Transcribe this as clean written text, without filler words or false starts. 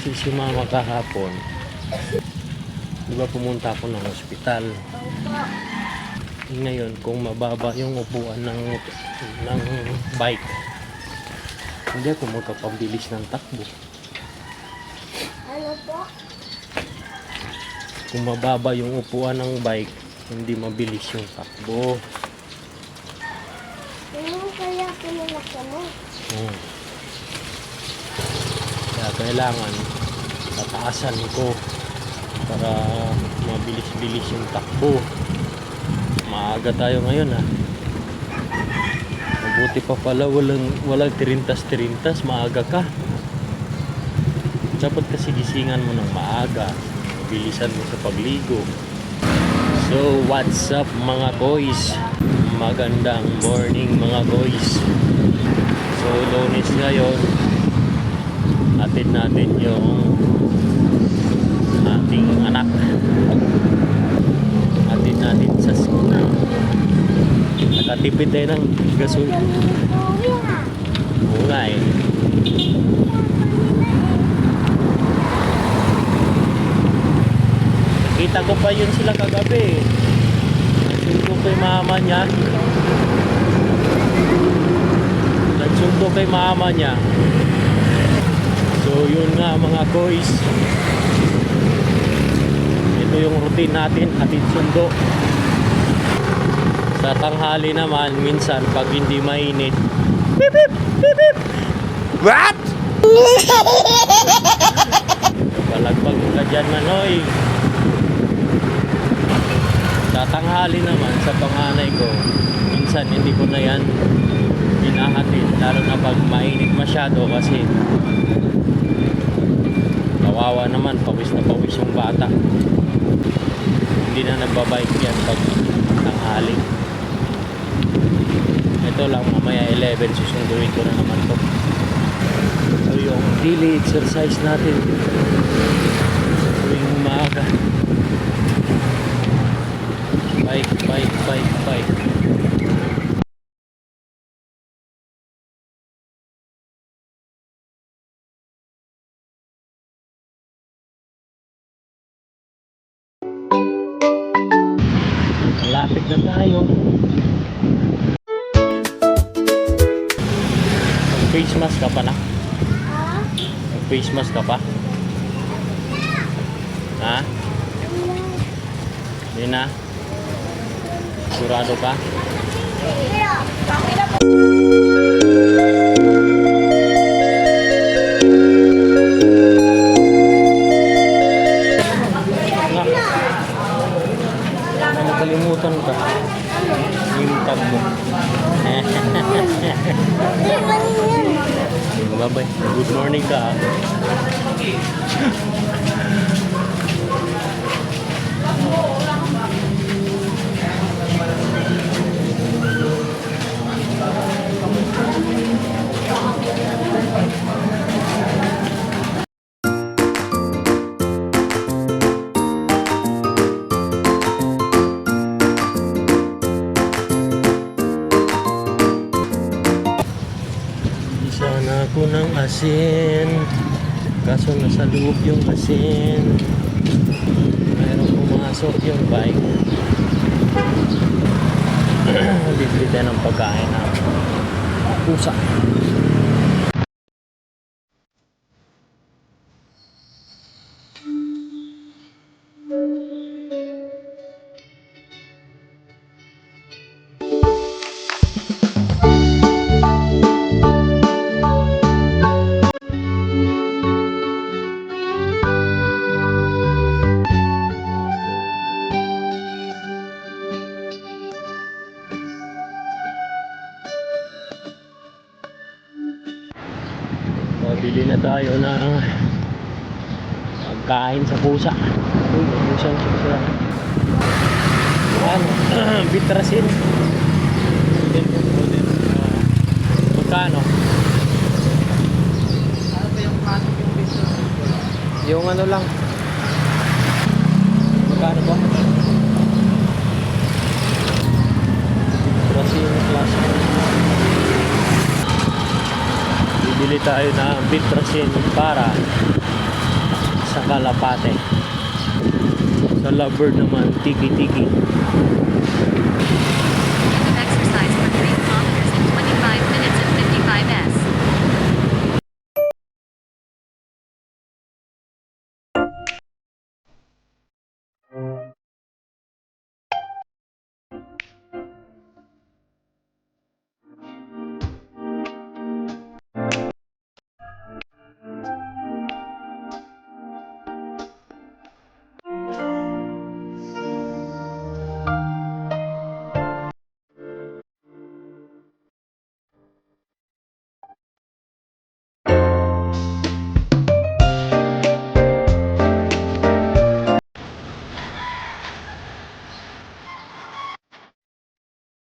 kasi si mama kahapon. Diba pumunta ako ng ospital. Ngayon kung mababa yung upuan ng bike, hindi ako magkapabilis ng takbo. Ano po? Kung mababa yung upuan ng bike, hindi mabilis yung takbo. Ano kaya pinalaki mo? Kaya kailangan tataasan ko para mabilis-bilis yung takbo. Maaga tayo ngayon ha. Mabuti pa pala walang tirintas-tirintas. Maaga ka. Dapat kasi gisingan mo ng maaga. Bilisan mo sa pagligo. So what's up mga boys? Magandang morning mga boys. So Lunes ngayon, atid natin yung ating anak. Atid natin sa school. Nakatipid tayo ng gasol. Oo nga eh. Nakita ko pa yun sila kagabi. Nagsundo kay mama niya. Nagsundo kay mama niya. So yun nga mga boys. Ito yung routine natin, hatid sundo. Sa tanghali naman, minsan pag hindi mainit, beep beep, beep beep. What? Palagpag ka dyan Manoy. Sa tanghali naman, sa panganay ko, minsan hindi ko na yan hinahatid, lalo na pag mainit masyado kasi kawawa naman, pawis na pawis yung bata. Hindi na nagbabike yan pag tanghali. Ito lang, mamaya 11 susunduin ko na naman to. So yung daily exercise natin tuwing umaga, bike. Malapit na tayo. Face mask ka pa na? Ha? Face mask ka pa? Ha? Hindi na? Sigurado ka? Nakalimutan ka. Yung tag mo. Bye-bye. Good morning ka. Sana ako ng asin, kaso nasa loob yung asin. Mayroong pumasok yung bike. Bibili tayo ng pagkain na pusa. Bili na tayo ng pagkain sa pusa. Uy, may pusang pusa. Ano? Bitrasin. Magkano? Ano ba yung pasok yung piso? Yung ano lang. Magkano ba? Bitrasin plus. Bibili tayo ng bitrasin para sa Kalapate. Sa Lovebird naman, tiki-tiki.